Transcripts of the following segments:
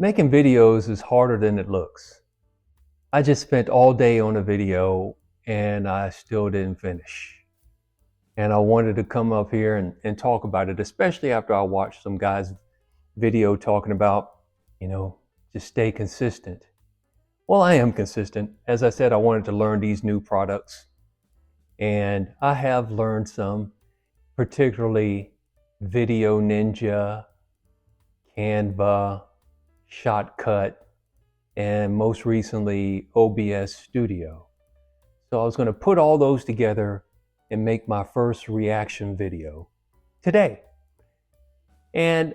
Making videos is harder than it looks. I just spent all day on a video and I still didn't finish. And I wanted to come up here and talk about it, especially after I watched some guy's video talking about, you know, just stay consistent. Well, I am consistent. As I said, I wanted to learn these new products, and I have learned some, particularly Video Ninja, Canva, Shotcut, and most recently OBS Studio. So I was going to put all those together and make my first reaction video today. And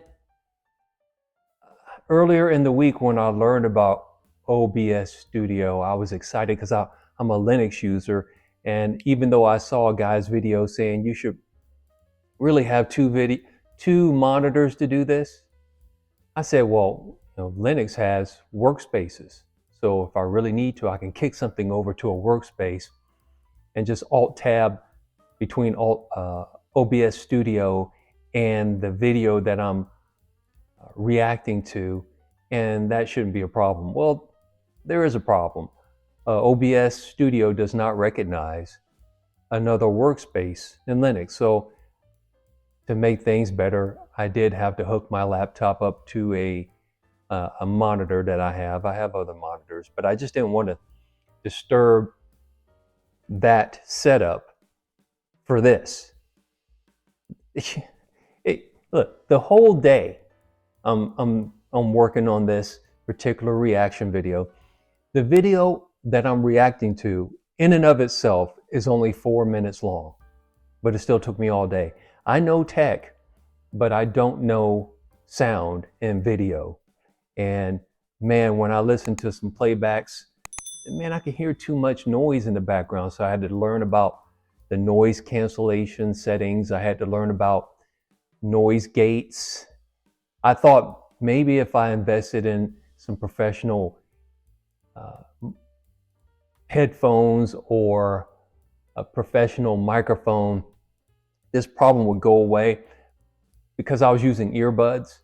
earlier in the week when I learned about OBS Studio, I was excited because I'm a Linux user. And even though I saw a guy's video saying you should really have two monitors to do this, I said, well, Linux has workspaces. So if I really need to, I can kick something over to a workspace and just Alt-Tab between OBS Studio and the video that I'm reacting to, and that shouldn't be a problem. Well, there is a problem. OBS Studio does not recognize another workspace in Linux. So to make things better, I did have to hook my laptop up to a monitor that I have. I have other monitors, but I just didn't want to disturb that setup for this. Look, the whole day I'm working on this particular reaction video. The video that I'm reacting to in and of itself is only 4 minutes long, but it still took me all day. I know tech, but I don't know sound and video. And man, when I listen to some playbacks, man, I can hear too much noise in the background. So I had to learn about the noise cancellation settings. I had to learn about noise gates. I thought maybe if I invested in some professional headphones or a professional microphone, this problem would go away because I was using earbuds.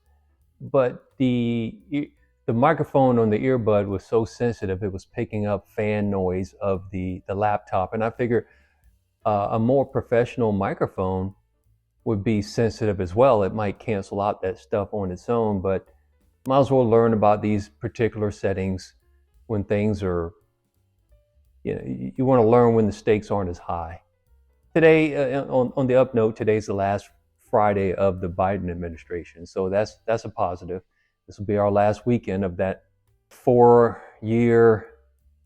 But the microphone on the earbud was so sensitive, it was picking up fan noise of the laptop. And I figured a more professional microphone would be sensitive as well. It might cancel out that stuff on its own, but might as well learn about these particular settings when things are, you want to learn when the stakes aren't as high. Today, on the up note, today's the last Friday of the Biden administration. So that's a positive. This will be our last weekend of that 4-year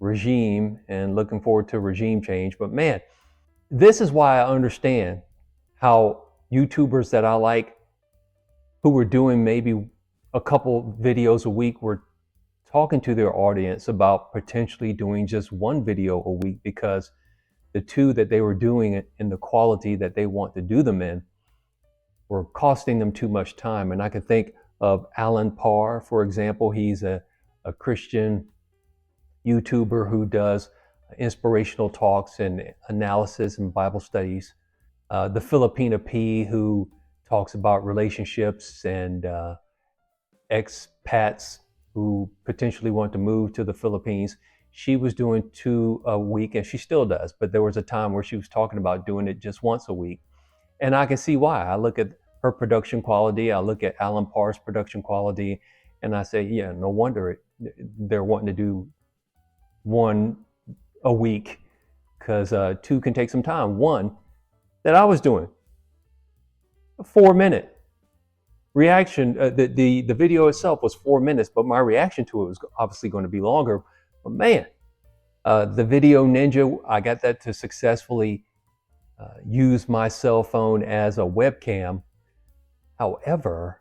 regime, and looking forward to regime change. But man, this is why I understand how YouTubers that I like, who were doing maybe a couple videos a week, were talking to their audience about potentially doing just one video a week, because the two that they were doing in the quality that they want to do them in were costing them too much time. And I can think of Alan Parr, for example. He's a Christian YouTuber who does inspirational talks and analysis and Bible studies. The Filipina P, who talks about relationships and expats who potentially want to move to the Philippines. She was doing 2 a week, and she still does, but there was a time where she was talking about doing it just once a week. And I can see why. I look at her production quality, I look at Alan Parr's production quality, and I say, yeah, no wonder they're wanting to do one a week, because 2 can take some time. One that I was doing, a 4-minute reaction. The video itself was 4 minutes, but my reaction to it was obviously going to be longer. But man, the Video Ninja, I got that to successfully use my cell phone as a webcam. However,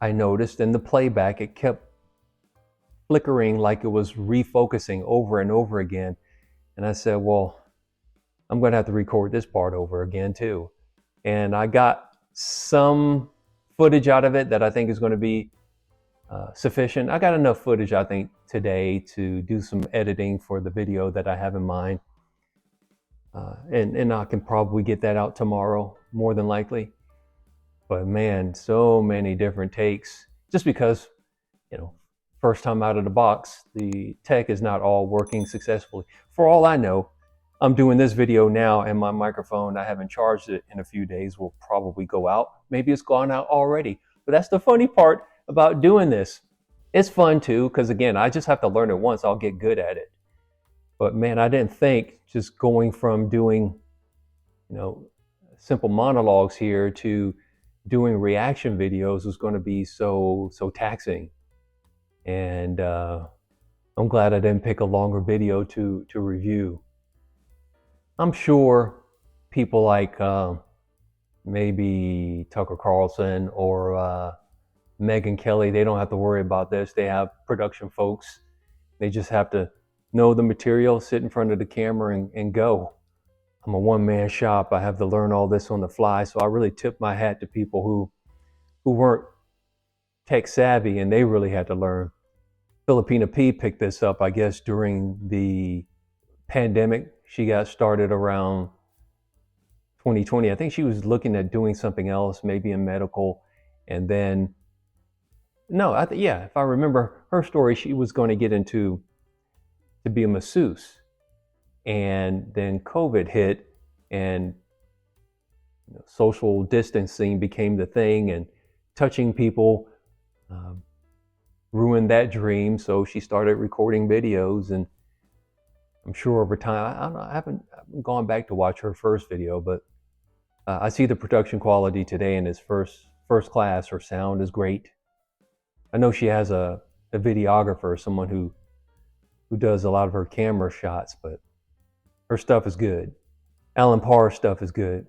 I noticed in the playback, it kept flickering like it was refocusing over and over again. And I said, well, I'm going to have to record this part over again too. And I got some footage out of it that I think is going to be sufficient. I got enough footage, I think, today to do some editing for the video that I have in mind. And I can probably get that out tomorrow, more than likely. But man, so many different takes, just because, first time out of the box, the tech is not all working successfully. For all I know, I'm doing this video now and my microphone, I haven't charged it in a few days, will probably go out. Maybe it's gone out already. But that's the funny part about doing this. It's fun too, because again, I just have to learn it once, I'll get good at it. But man, I didn't think just going from doing, simple monologues here to doing reaction videos was going to be so taxing. And I'm glad I didn't pick a longer video to review. I'm sure people like maybe Tucker Carlson or Megyn Kelly, they don't have to worry about this. They have production folks. They just have to know the material, sit in front of the camera and go. I'm a one-man shop. I have to learn all this on the fly. So I really tip my hat to people who weren't tech savvy and they really had to learn. Filipina P picked this up, I guess, during the pandemic. She got started around 2020. I think she was looking at doing something else, maybe in medical. And then, if I remember her story, she was going to get into to be a masseuse. And then COVID hit and social distancing became the thing, and touching people ruined that dream. So she started recording videos, and I'm sure over time, I don't know, I haven't gone back to watch her first video, but I see the production quality today and it's first class. Her sound is great. I know she has a videographer, someone who does a lot of her camera shots, but her stuff is good. Alan Parr's stuff is good.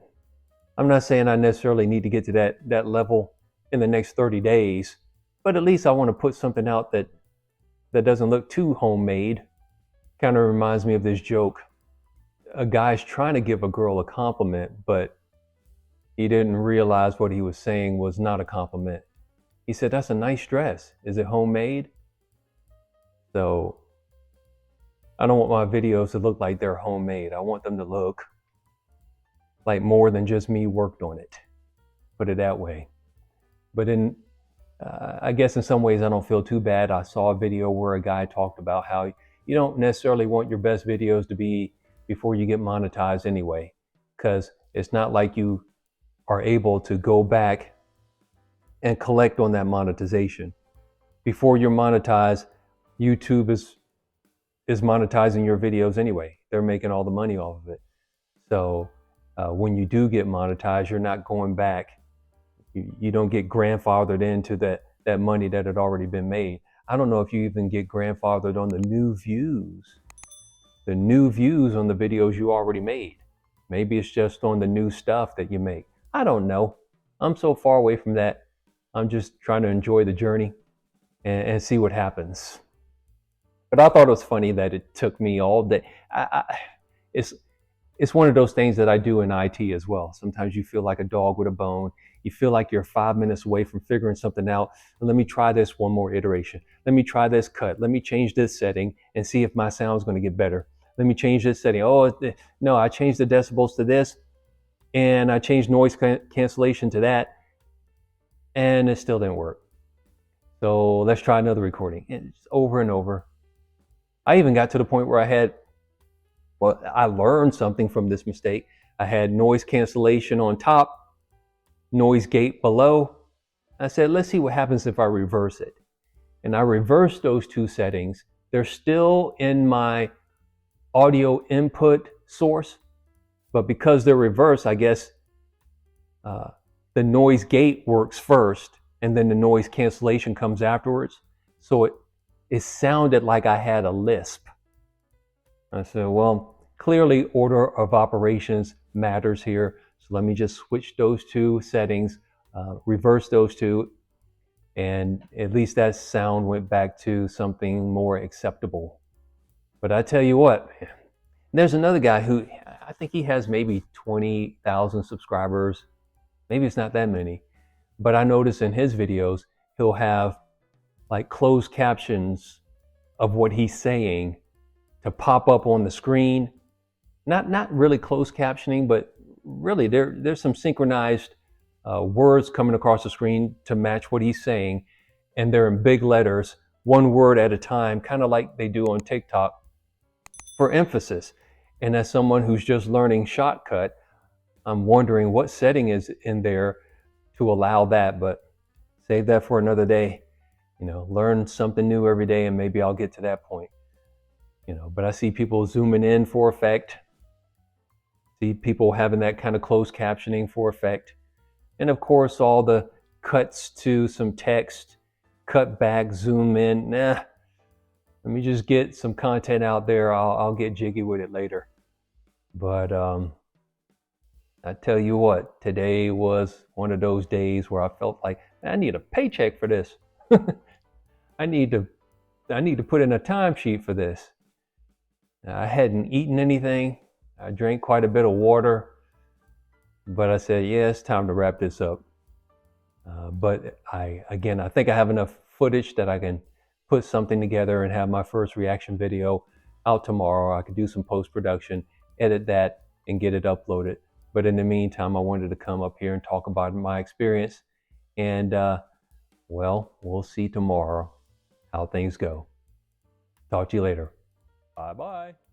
I'm not saying I necessarily need to get to that level in the next 30 days, but at least I want to put something out that doesn't look too homemade. Kind of reminds me of this joke. A guy's trying to give a girl a compliment, but he didn't realize what he was saying was not a compliment. He said, "That's a nice dress. Is it homemade?" So I don't want my videos to look like they're homemade. I want them to look like more than just me worked on it. Put it that way. But I guess in some ways I don't feel too bad. I saw a video where a guy talked about how you don't necessarily want your best videos to be before you get monetized anyway, because it's not like you are able to go back and collect on that monetization. Before you're monetized, YouTube is monetizing your videos anyway. They're making all the money off of it. So when you do get monetized, you're not going back. You don't get grandfathered into that money that had already been made. I don't know if you even get grandfathered on the new views on the videos you already made. Maybe it's just on the new stuff that you make. I don't know. I'm so far away from that. I'm just trying to enjoy the journey and see what happens. But I thought it was funny that it took me all day. It's one of those things that I do in IT as well. Sometimes you feel like a dog with a bone. You feel like you're 5 minutes away from figuring something out. Let me try this one more iteration. Let me try this cut. Let me change this setting and see if my sound's going to get better. Let me change this setting. Oh, no, I changed the decibels to this and I changed noise cancellation to that and it still didn't work. So let's try another recording. And it's over and over. I even got to the point where I learned something from this mistake. I had noise cancellation on top, noise gate below. I said, let's see what happens if I reverse it. And I reversed those two settings. They're still in my audio input source, but because they're reversed, I guess the noise gate works first and then the noise cancellation comes afterwards. So it sounded like I had a lisp. I said, well, clearly order of operations matters here. So let me just switch those two settings, reverse those two, and at least that sound went back to something more acceptable. But I tell you what, man, there's another guy who I think he has maybe 20,000 subscribers. Maybe it's not that many, but I notice in his videos, he'll have like closed captions of what he's saying to pop up on the screen. Not really closed captioning, but really there's some synchronized words coming across the screen to match what he's saying, and they're in big letters one word at a time, kind of like they do on TikTok, for emphasis. And as someone who's just learning Shotcut, I'm wondering what setting is in there to allow that, but save that for another day. Learn something new every day, and maybe I'll get to that point. But I see people zooming in for effect, see people having that kind of closed captioning for effect, and of course all the cuts to some text, cut back, zoom in. Nah, let me just get some content out there. I'll get jiggy with it later. But I tell you what, today was one of those days where I felt like I need a paycheck for this. I need to put in a timesheet for this. I hadn't eaten anything. I drank quite a bit of water, but I said, yeah, it's time to wrap this up. But I think I have enough footage that I can put something together and have my first reaction video out tomorrow. I could do some post-production, edit that, and get it uploaded. But in the meantime, I wanted to come up here and talk about my experience. And well, we'll see tomorrow how things go. Talk to you later. Bye-bye.